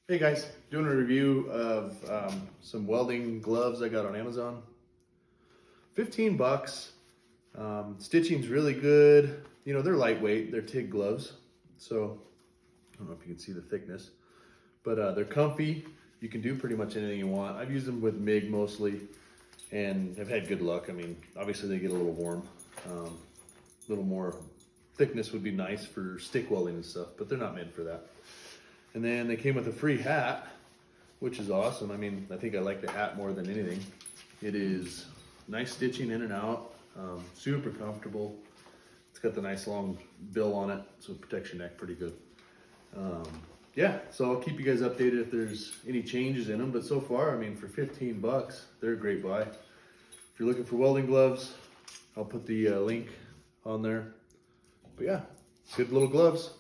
Hey guys, doing a review of some welding gloves I got on Amazon. 15 bucks. Stitching's really good. You know, they're lightweight, they're TIG gloves. So, I don't know if you can see the thickness, but they're comfy. You can do pretty much anything you want. I've used them with MIG mostly and have had good luck. I mean, obviously they get a little warm. A little more thickness would be nice for stick welding and stuff, but they're not made for that. And then they came with a free hat, which is awesome. I mean, I think I like the hat more than anything. It is nice stitching in and out, super comfortable. It's got the nice long bill on it, so it protects your neck pretty good. Yeah, so I'll keep you guys updated if there's any changes in them. But so far, I mean, for 15 bucks, they're a great buy. If you're looking for welding gloves, I'll put the link on there. But yeah, good little gloves.